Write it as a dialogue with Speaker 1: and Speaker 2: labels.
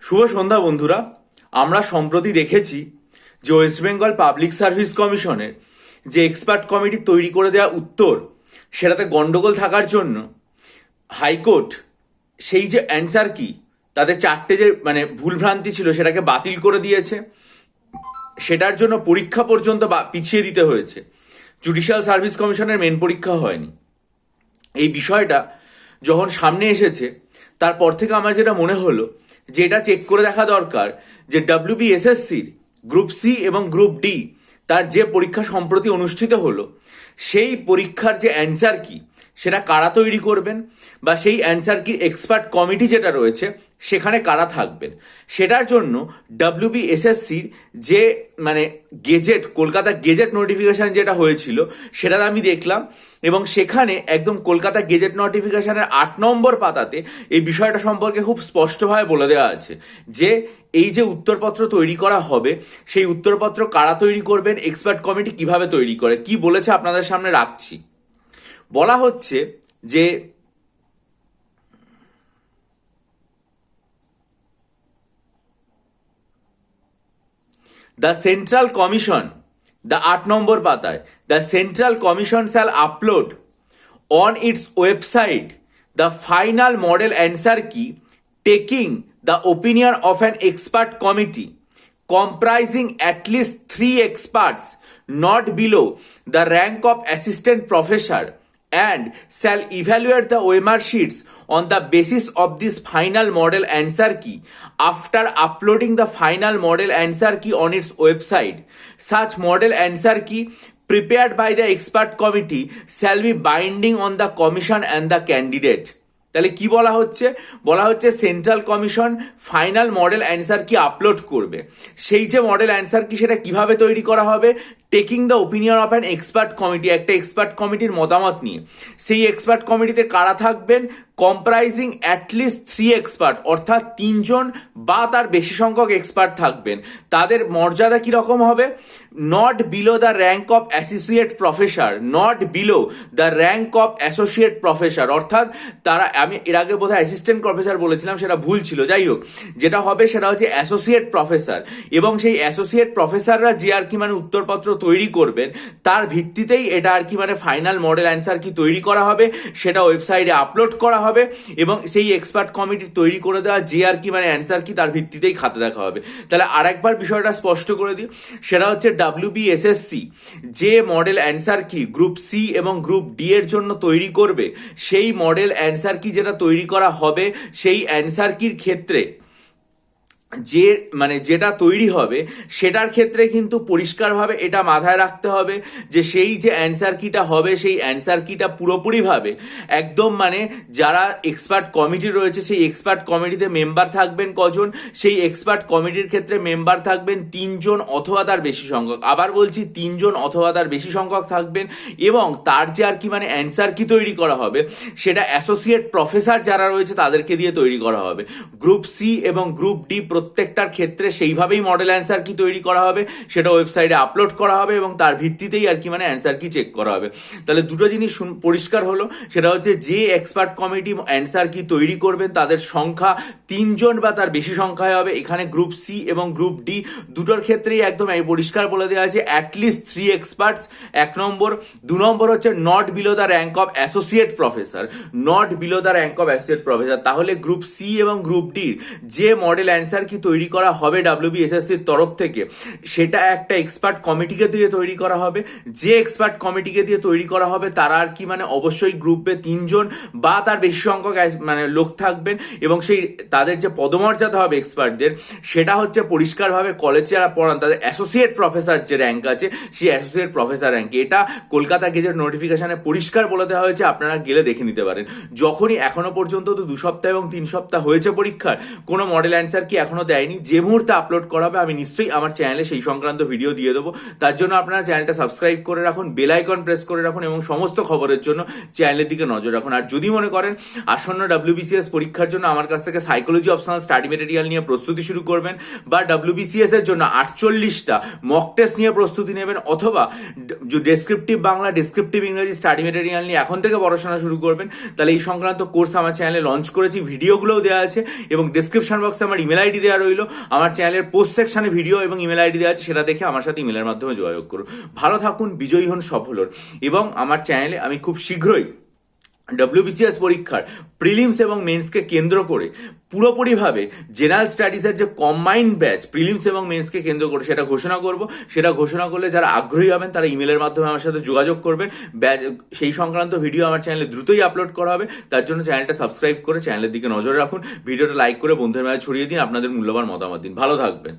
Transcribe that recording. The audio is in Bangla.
Speaker 1: শুভ সন্ধ্যা বন্ধুরা। আমরা সম্প্রতি দেখেছি যে ওয়েস্ট বেঙ্গল পাবলিক সার্ভিস কমিশনের যে এক্সপার্ট কমিটি তৈরি করে দেওয়া উত্তর, সেটাতে গন্ডগোল থাকার জন্য হাইকোর্ট সেই যে অ্যান্সার কি তাদের চারটে যে ভুলভ্রান্তি ছিল সেটাকে বাতিল করে দিয়েছে। সেটার জন্য পরীক্ষা পর্যন্ত পিছিয়ে দিতে হয়েছে। জুডিশিয়াল সার্ভিস কমিশনের মেন পরীক্ষা হয়নি। এই বিষয়টা যখন সামনে এসেছে তারপর থেকে আমার যেটা মনে হলো যে এটা চেক করে দেখা দরকার যে WBSSCর গ্রুপ সি এবং গ্রুপ ডি তার যে পরীক্ষা সম্প্রতি অনুষ্ঠিত হলো সেই পরীক্ষার যে অ্যান্সার কি সেটা কারা তৈরি করবেন, বা সেই অ্যান্সার কি এক্সপার্ট কমিটি যেটা রয়েছে সেখানে কারা থাকবেন। সেটার জন্য WBSSCর যে গেজেট, কলকাতা গেজেট নোটিফিকেশান যেটা হয়েছিল সেটা আমি দেখলাম, এবং সেখানে একদম কলকাতা গেজেট নোটিফিকেশানের 8 নম্বর পাতাতে এই বিষয়টা সম্পর্কে খুব স্পষ্টভাবে বলে দেওয়া আছে যে এই যে উত্তরপত্র তৈরি করা হবে সেই উত্তরপত্র কারা তৈরি করবেন, এক্সপার্ট কমিটি কিভাবে তৈরি করে, কি বলেছে আপনাদের সামনে রাখছি। বলা হচ্ছে যে The Central Commission, the 8 নম্বর পাতায়, the Central Commission shall upload on its website the final model answer key taking the opinion of an expert committee comprising at least 3 experts not below the rank of assistant professor, and shall evaluate the OMR sheets on the basis of this final model answer key after uploading the final model answer key on its website. Such model answer key prepared by the expert committee shall be binding on the commission and the candidate. তাহলে কি বলা হচ্ছে central commission final model answer কি আপলোড করবে। সেই যে মডেল অ্যান্সার কি সেটা কিভাবে তৈরি করা হবে, taking the opinion of an expert committee, একটা এক্সপার্ট কমিটির মতামত নিয়ে। সেই এক্সপার্ট কমিটিতে কারা থাকবেন, কম্প্রাইজিং অ্যাটলিস্ট 3 এক্সপার্ট, অর্থাৎ 3 জন বা তার বেশি সংখ্যক এক্সপার্ট থাকবেন। তাদের মর্যাদা কিরকম হবে, not below the rank of associate professor, not below the rank of associate professor, অর্থাৎ তারা, আমি এর আগে বোধহয় অ্যাসিস্ট্যান্ট প্রফেসর বলেছিলাম, সেটা ভুল ছিল, যাই হোক, যেটা হবে সেটা হচ্ছে অ্যাসোসিয়েট প্রফেসর। এবং সেই অ্যাসোসিয়েট প্রফেসররা যে আর কি উত্তরপত্র তৈরি করবেন তার ভিত্তিতেই এটা আর কি ফাইনাল মডেল অ্যান্সার কি তৈরি করা হবে, সেটা ওয়েবসাইটে আপলোড করা হবে, এবং সেই এক্সপার্ট কমিটি তৈরি করে দেওয়া যে আর কি অ্যান্সার কি তার ভিত্তিতেই খাতে দেখা হবে। তাহলে আরেকবার বিষয়টা স্পষ্ট করে দিই, সেটা হচ্ছে WBSSC যে মডেল অ্যান্সার কি গ্রুপ সি এবং গ্রুপ ডি এর জন্য তৈরি করবে, সেই মডেল অ্যান্সার কি যেটা তৈরি করা হবে সেই অ্যান্সার কির ক্ষেত্রে যে যেটা তৈরি হবে সেটার ক্ষেত্রে কিন্তু পরিষ্কারভাবে এটা মাথায় রাখতে হবে যে সেই যে অ্যান্সার কিটা হবে সেই অ্যান্সার কিটা পুরোপুরিভাবে একদম যারা এক্সপার্ট কমিটি রয়েছে সেই এক্সপার্ট কমিটিতে মেম্বার থাকবেন কজন, সেই এক্সপার্ট কমিটির ক্ষেত্রে মেম্বার থাকবেন 3 জন অথবা তার বেশি সংখ্যক। আবার বলছি 3 জন অথবা তার বেশি সংখ্যক থাকবেন, এবং তার যে আর কি অ্যান্সার কি তৈরি করা হবে সেটা অ্যাসোসিয়েট প্রফেসর যারা রয়েছে তাদেরকে দিয়ে তৈরি করা হবে। গ্রুপ সি এবং গ্রুপ ডি প্রত্যেকটার ক্ষেত্রে সেইভাবেই মডেল অ্যান্সার কি তৈরি করা হবে, সেটা ওয়েবসাইটে আপলোড করা হবে, এবং তার ভিত্তিতেই আর কি অ্যান্সার কি চেক করা হবে। তাহলে দুটো জিনিস পরিষ্কার হলো, সেটা হচ্ছে যে এক্সপার্ট কমিটি অ্যান্সার কি তৈরি করবেন তাদের সংখ্যা 3 জন বা তার বেশি সংখ্যায় হবে। এখানে গ্রুপ সি এবং গ্রুপ ডি দুটোর ক্ষেত্রেই একদম পরিষ্কার বলে দেওয়া আছে অ্যাটলিস্ট 3 এক্সপার্টস, 1 নম্বর। 2 নম্বর হচ্ছে not below the rank of associate professor, not below the rank of associate professor. তাহলে গ্রুপ সি এবং গ্রুপ ডির যে মডেল অ্যান্সার কি তৈরি করা হবে WBSSCর তরফ থেকে সেটা একটা এক্সপার্ট কমিটিকে দিয়ে তৈরি করা হবে। যে এক্সপার্ট কমিটিকে দিয়ে তৈরি করা হবে তারা আর কি অবশ্যই গ্রুপে 3 জন বা তার বেশি সংখ্যক লোক থাকবেন, এবং সেই তাদের যে পদমর্যাদা হবে এক্সপার্টদের সেটা হচ্ছে পরিষ্কারভাবে কলেজে যারা পড়ান তাদের অ্যাসোসিয়েট প্রফেসর যে র্যাঙ্ক আছে সেই অ্যাসোসিয়েট প্রফেসর র্যাঙ্ক। এটা কলকাতা গেজেট নোটিফিকেশনে পরিষ্কার বলে দেওয়া হয়েছে, আপনারা গেলে দেখে নিতে পারেন। যখনই এখনো পর্যন্ত তো 2 সপ্তাহ এবং 3 সপ্তাহ হয়েছে পরীক্ষার, কোনো মডেল অ্যান্সার কি এখনো দেয়নি। যে মুহূর্তে আপলোড করা হবে আমি নিশ্চয়ই আমার চ্যানেলে সেই সংক্রান্ত ভিডিও দিয়ে দেবো। তার জন্য আপনারা চ্যানেলটা সাবস্ক্রাইব করে রাখুন, বেল আইকন প্রেস করে রাখুন, এবং সমস্ত খবরের জন্য চ্যানেলের দিকে নজর রাখুন। আর যদি মনে করেন আসন্ন WBCS পরীক্ষার জন্য আমার কাছ থেকে সাইকোলজি অপশনাল স্টাডি মেটেরিয়াল নিয়ে প্রস্তুতি শুরু করবেন, বা WBCS এর জন্য 48টা মক টেস্ট নিয়ে প্রস্তুতি নেবেন, অথবা ডেসক্রিপটিভ বাংলা, ডেসক্রিপটিভ ইংরেজি স্টাডি মেটেরিয়াল নিয়ে এখন থেকে পড়াশোনা শুরু করবেন, তাহলে এই সংক্রান্ত কোর্স আমার চ্যানেলে লঞ্চ করেছি, ভিডিওগুলোও দেওয়া আছে, এবং ডেসক্রিপশন বক্সে আমার ইমেল আইডি দেওয়া রইলো, আমার চ্যানেলের পোস্ট সেকশনে ভিডিও এবং ইমেল আইডি দেওয়া আছে, সেটা দেখে আমার সাথে ইমেলের মাধ্যমে যোগাযোগ করুন। ভালো থাকুন, বিজয়ী হন, সফল হন। এবং আমার চ্যানেলে আমি খুব শীঘ্রই WBCS পরীক্ষার প্রিলিমস এবং মেন্সকে কেন্দ্র করে পুরোপুরিভাবে জেনারেল স্টাডিজের যে কম্বাইন্ড ব্যাচ প্রিলিমস এবং মেন্সকে কেন্দ্র করে সেটা ঘোষণা করব। সেটা ঘোষণা করলে যারা আগ্রহী হবেন তারা ইমেলের মাধ্যমে আমার সাথে যোগাযোগ করবেন। সেই সংক্রান্ত ভিডিও আমার চ্যানেলে দ্রুতই আপলোড করা হবে। তার জন্য চ্যানেলটা সাবস্ক্রাইব করে চ্যানেলের দিকে নজর রাখুন, ভিডিওটা লাইক করে বন্ধুদের মাঝে ছড়িয়ে দিন, আপনাদের মূল্যবান মতামত দিন। ভালো থাকবেন।